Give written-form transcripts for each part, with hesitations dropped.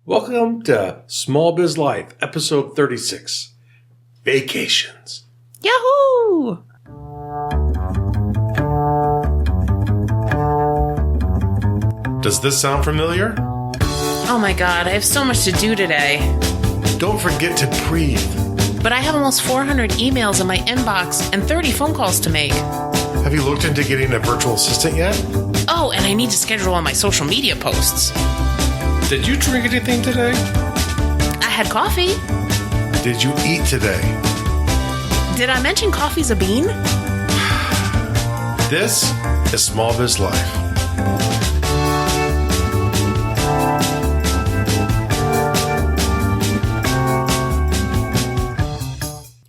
Welcome to Small Biz Life, episode 36, Vacations. Yahoo! Does this sound familiar? Oh my god, I have so much to do today. Don't forget to breathe. But I have almost 400 emails in my inbox and 30 phone calls to make. Have you looked into getting a virtual assistant yet? Oh, and I need to schedule all my social media posts. Did you drink anything today? I had coffee. Did you eat today? Did I mention coffee's a bean? This is Small Biz Life.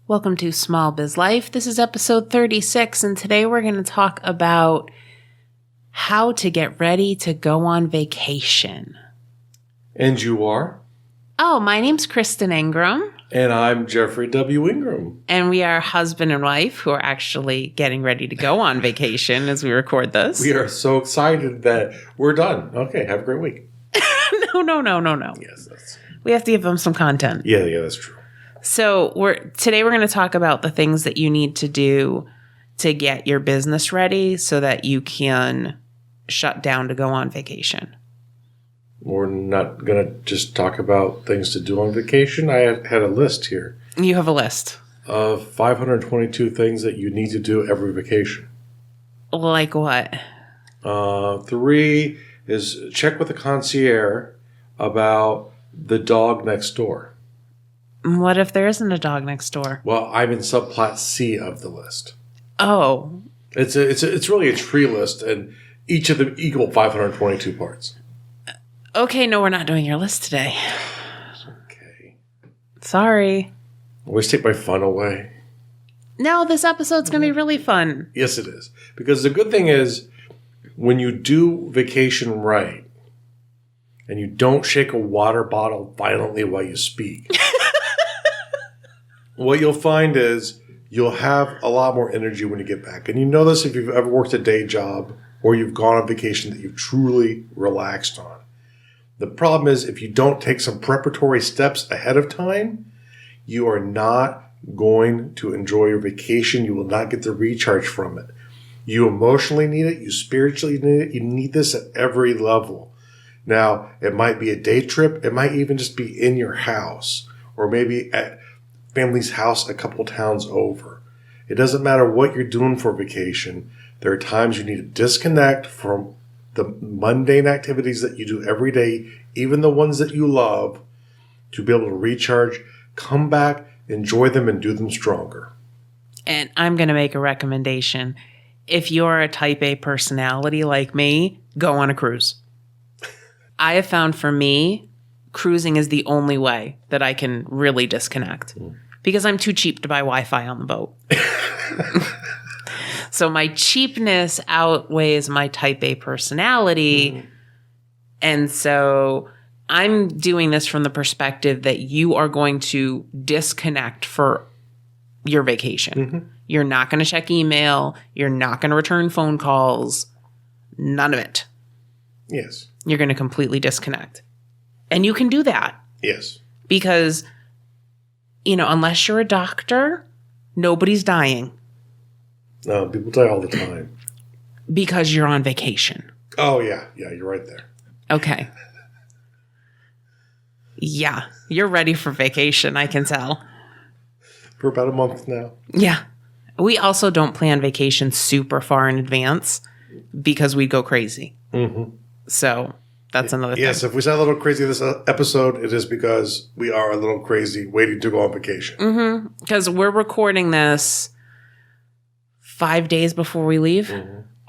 Welcome to Small Biz Life. This is episode 36, and today we're going to talk about how to get ready to go on vacation. And you are? Oh, my name's Kristen Ingram. And I'm Jeffrey W. Ingram. And we are husband and wife who are actually getting ready to go on vacation as we record this. We are so excited that we're done. Okay, have a great week. No. Yes, We have to give them some content. Yeah, that's true. So today we're going to talk about the things that you need to do to get your business ready so that you can shut down to go on vacation. We're not going to just talk about things to do on vacation. I had a list here You have a list. of 522 things that you need to do every vacation. Like what? 3 is check with the concierge about the dog next door. What if there isn't a dog next door? Well, I'm in subplot C of the list. Oh, It's really a tree list, and each of them equal 522 parts. okay. No, we're not doing your list today. Okay. Sorry. Always take my fun away. No, this episode's going to be really fun. Yes, it is. Because the good thing is, when you do vacation right, and you don't shake a water bottle violently while you speak, what you'll find is you'll have a lot more energy when you get back. And you know this if you've ever worked a day job or you've gone on vacation that you've truly relaxed on. The problem is if you don't take some preparatory steps ahead of time, you are not going to enjoy your vacation. You will not get the recharge from it. You emotionally need it. You spiritually need it. You need this at every level. Now, it might be a day trip. It might even just be in your house or maybe at family's house a couple towns over. It doesn't matter what you're doing for vacation. There are times you need to disconnect from the mundane activities that you do every day, even the ones that you love, to be able to recharge, come back, enjoy them, and do them stronger. And I'm going to make a recommendation. If you're a type A personality like me, go on a cruise. I have found for me, cruising is the only way that I can really disconnect because I'm too cheap to buy Wi-Fi on the boat. So my cheapness outweighs my type A personality. And so I'm doing this from the perspective that you are going to disconnect for your vacation. You're not going to check email. You're not going to return phone calls. None of it. Yes. You're going to completely disconnect. And you can do that Yes. because, unless you're a doctor, nobody's dying No, people die all the time. because you're on vacation. Oh, yeah. Yeah, you're right there. Okay. Yeah, you're ready for vacation, I can tell. For about a month now. Yeah. We also don't plan vacations super far in advance because we'd go crazy. So that's another thing. Yes, if we sound a little crazy this episode, it is because we are a little crazy waiting to go on vacation. Because we're recording this 5 days before we leave.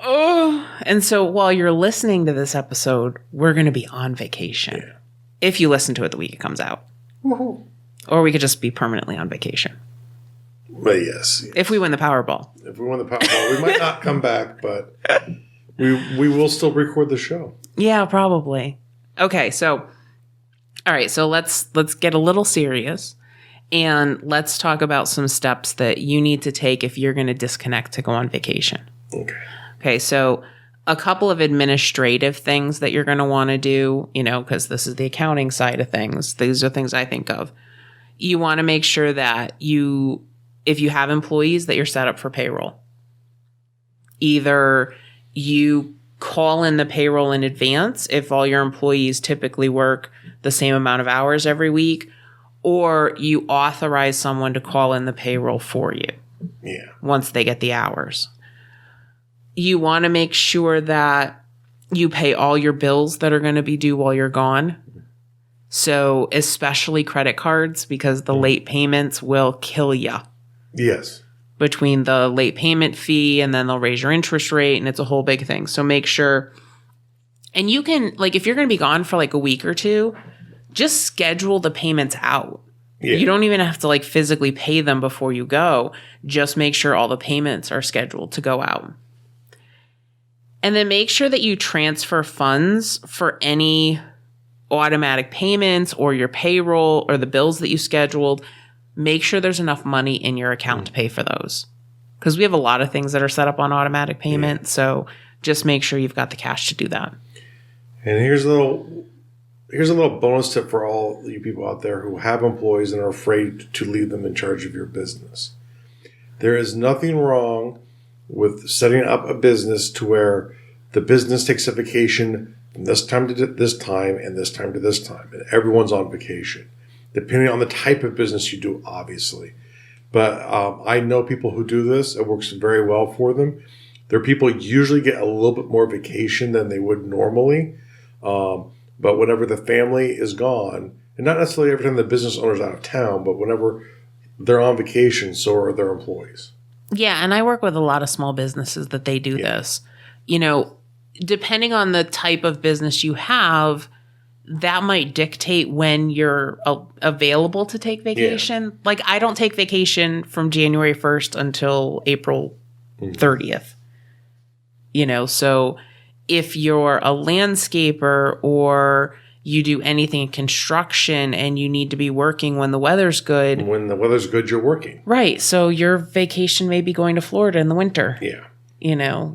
Oh, and so while you're listening to this episode, we're going to be on vacation. Yeah. If you listen to it the week it comes out. Woohoo. Or we could just be permanently on vacation. But yes. If we win the Powerball. If we win the Powerball, we might not come back, but we will still record the show. Yeah, probably. Okay, so all right, so let's get a little serious and let's talk about some steps that you need to take if you're going to disconnect to go on vacation. Okay. Okay, so a couple of administrative things that you're going to want to do, because this is the accounting side of things. These are things I think of. You want to make sure that if you have employees, that you're set up for payroll. Either you call in the payroll in advance if all your employees typically work the same amount of hours every week, or you authorize someone to call in the payroll for you. Yeah. Once they get the hours. You want to make sure that you pay all your bills that are going to be due while you're gone. So especially credit cards, because the late payments will kill you. Yes. Between the late payment fee and then they'll raise your interest rate, and it's a whole big thing. So make sure, and you can, if you're going to be gone for a week or two, just schedule the payments out. Yeah. You don't even have to physically pay them before you go. Just make sure all the payments are scheduled to go out. And then make sure that you transfer funds for any automatic payments or your payroll or the bills that you scheduled. Make sure there's enough money in your account to pay for those. Because we have a lot of things that are set up on automatic payment. Yeah. So just make sure you've got the cash to do that. And here's a little bonus tip for all you people out there who have employees and are afraid to leave them in charge of your business. There is nothing wrong with setting up a business to where the business takes a vacation from this time to this time and this time to this time, and everyone's on vacation, depending on the type of business you do, obviously. But I know people who do this. It works very well for them. Their people usually get a little bit more vacation than they would normally. But whenever the family is gone, and not necessarily every time the business owner's out of town, but whenever they're on vacation, so are their employees. Yeah, and I work with a lot of small businesses that they do this. Depending on the type of business you have, that might dictate when you're available to take vacation. Yeah. I don't take vacation from January 1st until April 30th. So if you're a landscaper or you do anything in construction and you need to be working when the weather's good. When the weather's good, you're working. Right. So your vacation may be going to Florida in the winter. Yeah.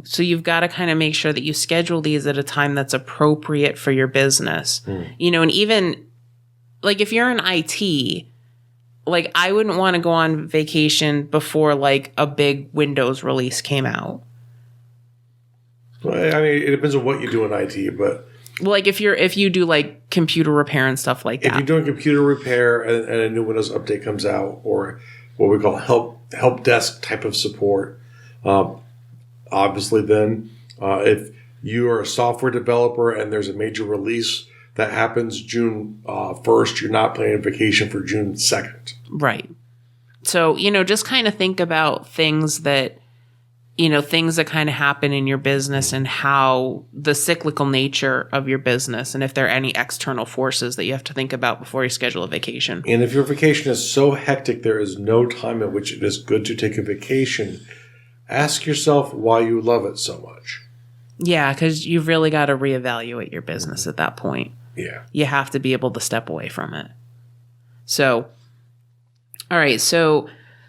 So you've got to kind of make sure that you schedule these at a time that's appropriate for your business. And even if you're in IT, I wouldn't want to go on vacation before a big Windows release came out. Well, I mean, it depends on what you do in IT, but if you do computer repair and stuff like that. If you're doing computer repair and a new Windows update comes out, or what we call help desk type of support, obviously then if you are a software developer and there's a major release that happens June 1st, you're not planning a vacation for June 2nd. Right. So, just kind of think about things that kind of happen in your business and how the cyclical nature of your business, and if there are any external forces that you have to think about before you schedule a vacation. And if your vacation is so hectic, there is no time at which it is good to take a vacation. Ask yourself why you love it so much. Yeah, because you've really got to reevaluate your business at that point. Yeah. You have to be able to step away from it. So, all right. So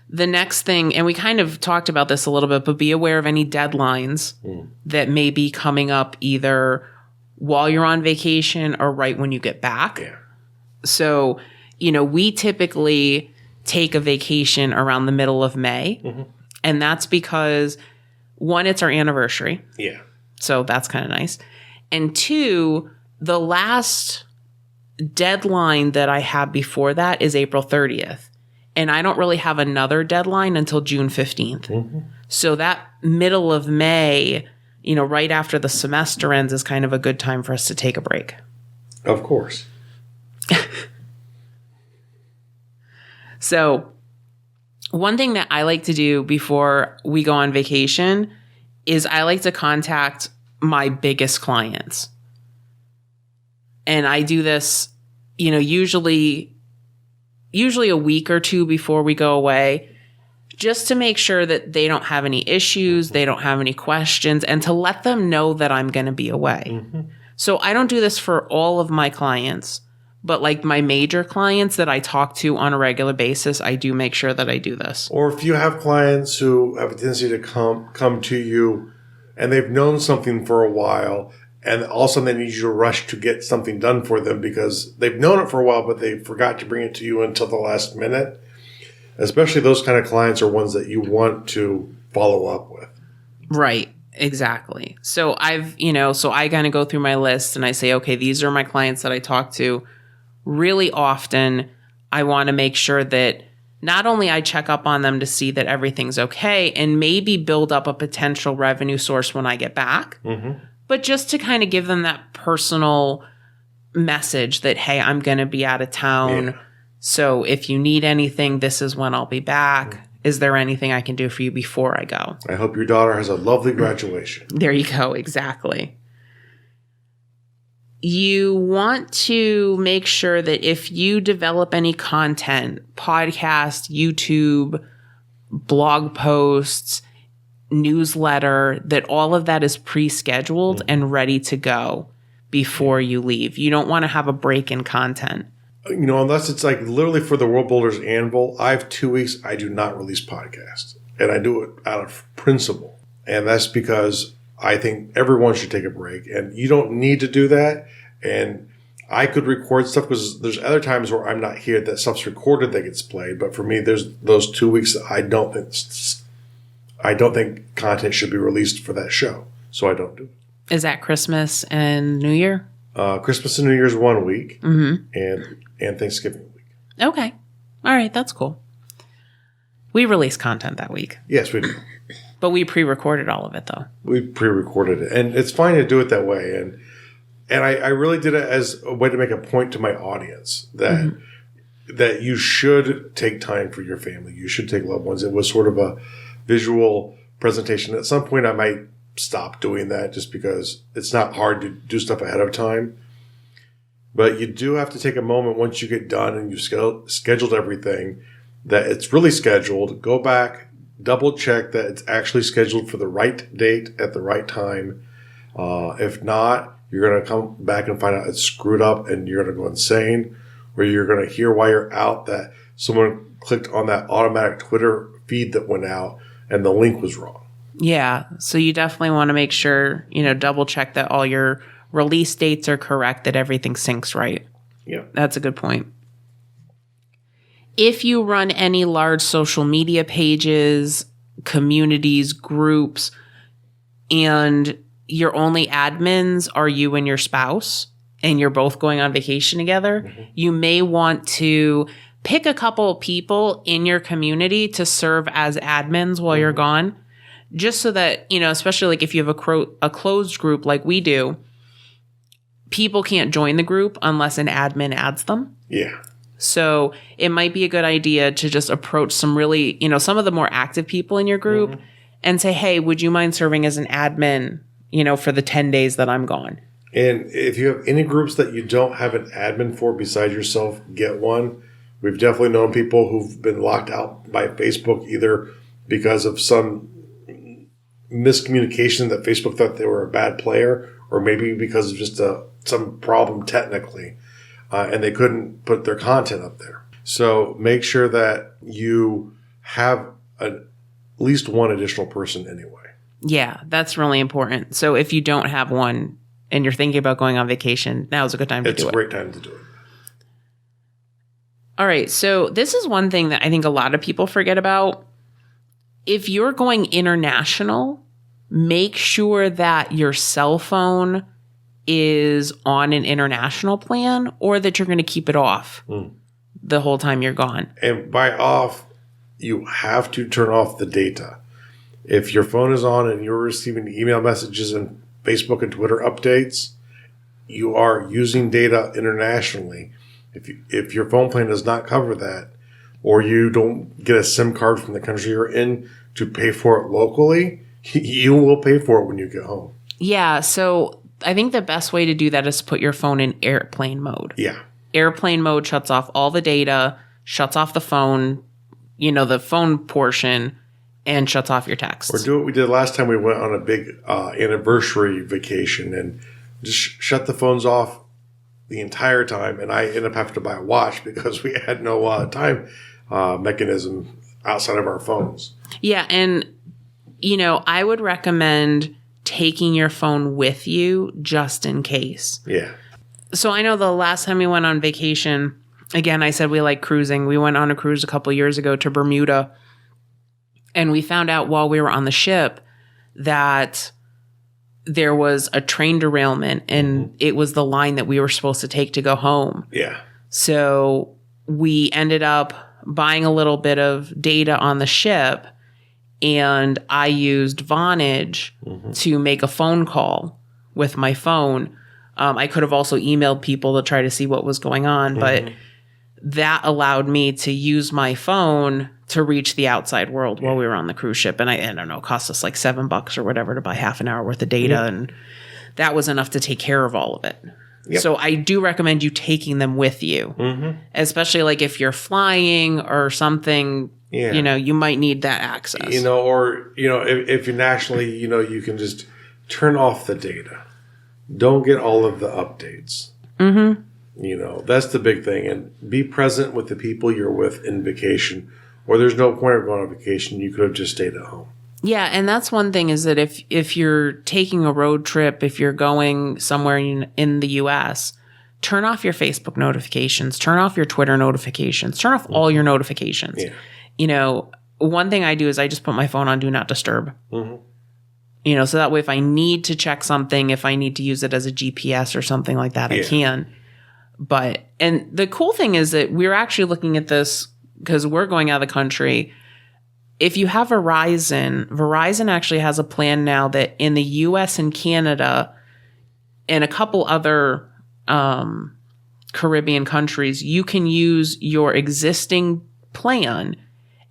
the next thing, and we kind of talked about this a little bit, but be aware of any deadlines that may be coming up either while you're on vacation or right when you get back. Yeah. So, we typically take a vacation around the middle of May. Mm-hmm. And that's because, one, it's our anniversary. Yeah. So that's kind of nice. And two, the last deadline that I have before that is April 30th. And I don't really have another deadline until June 15th. Mm-hmm. So that middle of May, right after the semester ends is kind of a good time for us to take a break. Of course. So one thing that I like to do before we go on vacation is I like to contact my biggest clients. And I do this, usually a week or two before we go away, just to make sure that they don't have any issues, they don't have any questions, and to let them know that I'm going to be away. Mm-hmm. So I don't do this for all of my clients, but my major clients that I talk to on a regular basis, I do make sure that I do this. Or if you have clients who have a tendency to come to you and they've known something for a while, and all of a sudden they need you to rush to get something done for them because they've known it for a while, but they forgot to bring it to you until the last minute. Especially those kind of clients are ones that you want to follow up with. Right. Exactly. So I kind of go through my list and I say, okay, these are my clients that I talk to really often. I want to make sure that not only I check up on them to see that everything's okay and maybe build up a potential revenue source when I get back, but just to kind of give them that personal message that, hey, I'm going to be out of town. Yeah. So if you need anything, this is when I'll be back. Is there anything I can do for you before I go? I hope your daughter has a lovely graduation. There you go. Exactly. You want to make sure that if you develop any content, podcast, YouTube, blog posts, newsletter, that all of that is pre-scheduled and ready to go before you leave. You don't want to have a break in content. Unless it's like literally for the World Builders Anvil, I have 2 weeks I do not release podcasts. And I do it out of principle. And that's because I think everyone should take a break. And you don't need to do that. And I could record stuff because there's other times where I'm not here that stuff's recorded that gets played. But for me, there's those 2 weeks that I don't think content should be released for that show. So I don't do it. Is that Christmas and New Year? Christmas and New Year's 1 week. And Thanksgiving week. Okay. All right. That's cool. We release content that week. Yes, we do. But we pre-recorded all of it, though. We pre-recorded it. And it's fine to do it that way. And I really did it as a way to make a point to my audience that that you should take time for your family. You should take loved ones. It was sort of a visual presentation. At some point, I might stop doing that just because it's not hard to do stuff ahead of time. But you do have to take a moment once you get done and you've scheduled everything, that it's really scheduled. Go back, double check that it's actually scheduled for the right date at the right time. If not, you're going to come back and find out it's screwed up and you're going to go insane, or you're going to hear while you're out that someone clicked on that automatic Twitter feed that went out and the link was wrong. Yeah. So you definitely want to make sure, double check that all your release dates are correct, that everything syncs right. Yeah. That's a good point. If you run any large social media pages, communities, groups, and your only admins are you and your spouse, and you're both going on vacation together, you may want to pick a couple of people in your community to serve as admins while you're gone, just so that, especially like if you have a closed group like we do, people can't join the group unless an admin adds them. Yeah. So it might be a good idea to just approach some really, some of the more active people in your group and say, hey, would you mind serving as an admin, for the 10 days that I'm gone? And if you have any groups that you don't have an admin for besides yourself, get one. We've definitely known people who've been locked out by Facebook either because of some miscommunication that Facebook thought they were a bad player, or maybe because of just some problem technically, and they couldn't put their content up there. So make sure that you have at least one additional person anyway. Yeah, that's really important. So if you don't have one and you're thinking about going on vacation, now's a good time to do it. It's a great time to do it. All right, so this is one thing that I think a lot of people forget about. If you're going international, make sure that your cell phone is on an international plan, or that you're going to keep it off the whole time you're gone. And by off, you have to turn off the data. If your phone is on and you're receiving email messages and Facebook and Twitter updates, you are using data internationally. If your phone plan does not cover that, or you don't get a SIM card from the country you're in to pay for it locally, you will pay for it when you get home. Yeah, so I think the best way to do that is to put your phone in airplane mode. Yeah. Airplane mode shuts off all the data, shuts off the phone, the phone portion, and shuts off your texts. Or do what we did last time we went on a big anniversary vacation and just shut the phones off the entire time. And I ended up having to buy a watch because we had no time mechanism outside of our phones. Yeah, and I would recommend taking your phone with you just in case. Yeah. So I know the last time we went on vacation, again, I said we like cruising. We went on a cruise a couple years ago to Bermuda. And we found out while we were on the ship that there was a train derailment and it was the line that we were supposed to take to go home. Yeah. So we ended up buying a little bit of data on the ship, and I used Vonage to make a phone call with my phone. I could have also emailed people to try to see what was going on, but that allowed me to use my phone to reach the outside world while we were on the cruise ship. And I don't know, it cost us like $7 or whatever to buy half an hour worth of data. And that was enough to take care of all of it. Yep. So I do recommend you taking them with you, especially like if you're flying or something, you know, you might need that access. You know, or, you know, if you're nationally, you know, you can just turn off the data. Don't get all of the updates. You know, that's the big thing. And be present with the people you're with in vacation, or there's no point of going on vacation. You could have just stayed at home. Yeah, and that's one thing is that if you're taking a road trip, if you're going somewhere in the U.S., turn off your Facebook notifications, turn off your Twitter notifications, turn off all your notifications. Yeah. You know, one thing I do is I just put my phone on Do Not Disturb. You know, so that way if I need to check something, if I need to use it as a GPS or something like that, I can. But, and the cool thing is that we're actually looking at this because we're going out of the country. If you have Verizon actually has a plan now that in the US and Canada and a couple other Caribbean countries, you can use your existing plan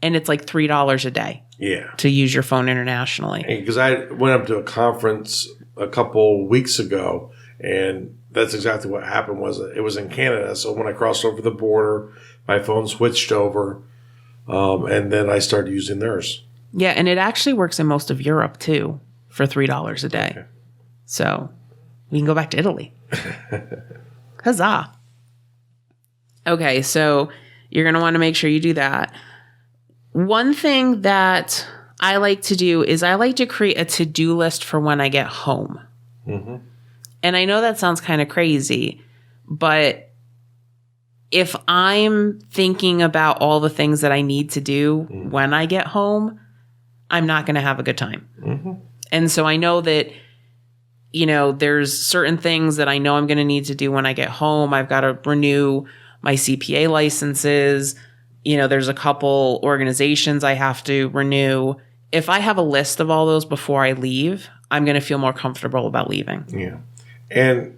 and it's like $3 a day. Yeah. To use your phone internationally. Because I went up to a conference a couple weeks ago, and that's exactly what happened. Was it was in Canada. So when I crossed over the border, my phone switched over, and then I started using theirs. Yeah, and it actually works in most of Europe too for $3 a day. Okay. So we can go back to Italy. Huzzah. Okay, so you're going to want to make sure you do that. One thing that I like to do is I like to create a to-do list for when I get home. And I know that sounds kind of crazy, but if I'm thinking about all the things that I need to do when I get home, I'm not going to have a good time. And so I know that, you know, there's certain things that I know I'm going to need to do when I get home. I've got to renew my CPA licenses. You know, there's a couple organizations I have to renew. If I have a list of all those before I leave, I'm going to feel more comfortable about leaving. Yeah. And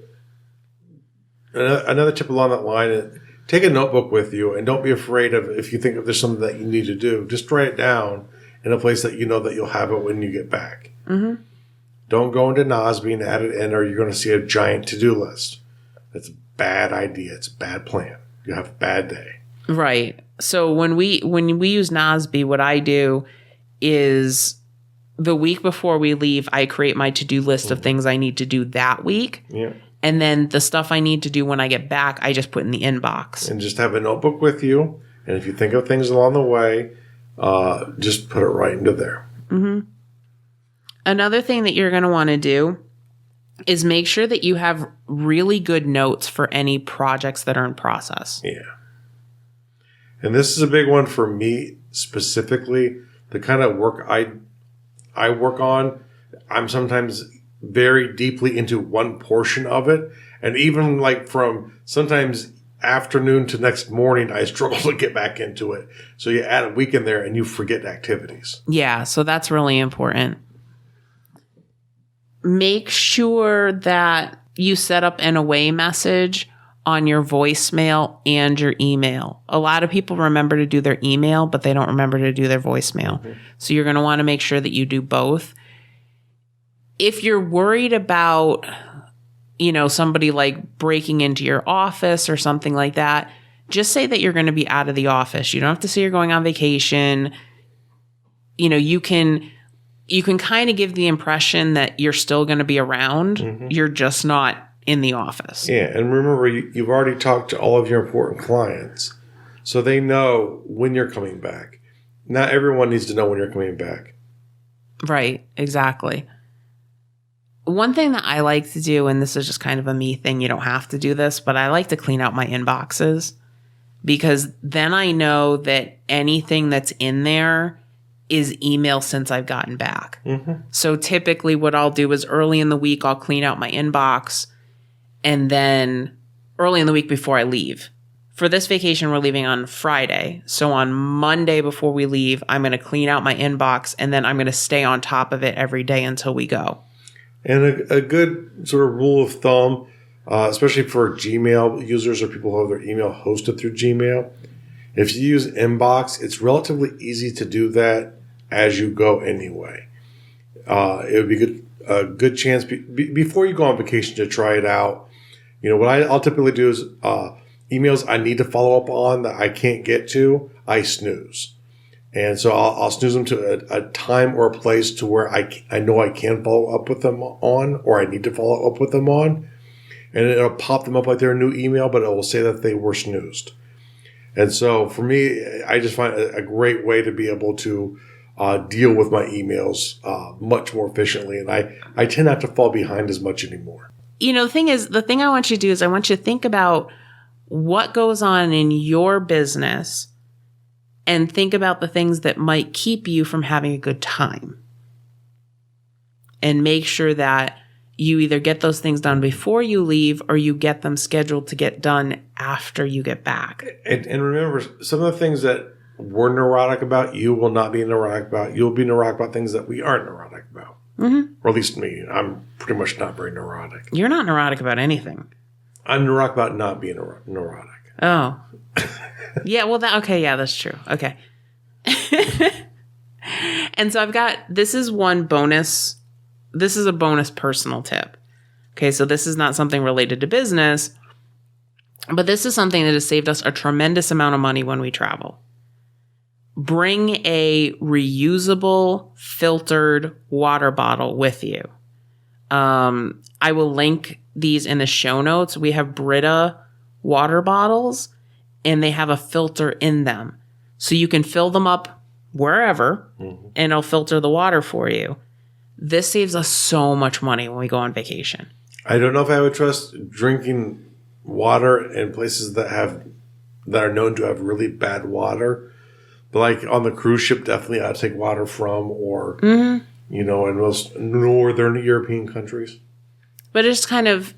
another tip along that line is take a notebook with you and don't be afraid of if you think if there's something that you need to do, just write it down in a place that you know that you'll have it when you get back. Don't go into Nozbe and add it in or you're going to see a giant to-do list. That's a bad idea. It's a bad plan. You'll have a bad day. Right. So when we use Nozbe, what I do is the week before we leave, I create my to-do list of things I need to do that week. Yeah. And then the stuff I need to do when I get back, I just put in the inbox. And just have a notebook with you. And if you think of things along the way, just put it right into there. Another thing that you're going to want to do is make sure that you have really good notes for any projects that are in process. Yeah. And this is a big one for me specifically. The kind of work I work on, I'm sometimes very deeply into one portion of it. And even like from sometimes afternoon to next morning, I struggle to get back into it. So you add a week in there and you forget activities. Yeah, so that's really important. Make sure that you set up an away message on your voicemail and your email. A lot of people remember to do their email, but they don't remember to do their voicemail. So you're going to want to make sure that you do both. If you're worried about, you know, somebody like breaking into your office or something like that, just say that you're going to be out of the office. You don't have to say you're going on vacation. You know, you can kind of give the impression that you're still going to be around. You're just not in the office. Yeah, and remember, you've already talked to all of your important clients, so they know when you're coming back. Not everyone needs to know when you're coming back. Right, exactly. One thing that I like to do, and this is just kind of a me thing, you don't have to do this, but I like to clean out my inboxes because then I know that anything that's in there is email since I've gotten back. So typically what I'll do is early in the week, I'll clean out my inbox, and then early in the week before I leave. For this vacation, we're leaving on Friday. So on Monday before we leave, I'm going to clean out my inbox, and then I'm going to stay on top of it every day until we go. And a good sort of rule of thumb, especially for Gmail users or people who have their email hosted through Gmail, if you use Inbox, it's relatively easy to do that as you go anyway. It would be a good chance before you go on vacation to try it out. You know, what I'll typically do is emails I need to follow up on that I can't get to, I snooze. And so I'll snooze them to a time or a place to where I know I can follow up with them on, or I need to follow up with them on. And it'll pop them up like they're a new email, but it will say that they were snoozed. And so for me, I just find a great way to be able to deal with my emails much more efficiently. And I tend not to fall behind as much anymore. You know, the thing I want you to do is I want you to think about what goes on in your business and think about the things that might keep you from having a good time. And make sure that you either get those things done before you leave or you get them scheduled to get done after you get back. And remember, some of the things that we're neurotic about, you will not be neurotic about. You'll be neurotic about things that we aren't neurotic about. Or at least me. I'm pretty much not very neurotic. You're not neurotic about anything. I'm neurotic about not being neurotic. Oh. Yeah, well, that's true. Okay. And so this is one bonus. This is a bonus personal tip. Okay, so this is not something related to business, but this is something that has saved us a tremendous amount of money when we travel. Bring a reusable filtered water bottle with you. I will link these in the show notes. We have Brita water bottles, and they have a filter in them. So you can fill them up wherever, and it'll filter the water for you. This saves us so much money when we go on vacation. I don't know if I would trust drinking water in places that are known to have really bad water. But like on the cruise ship, definitely I'd take water from, or, you know, in most northern European countries. But it's kind of,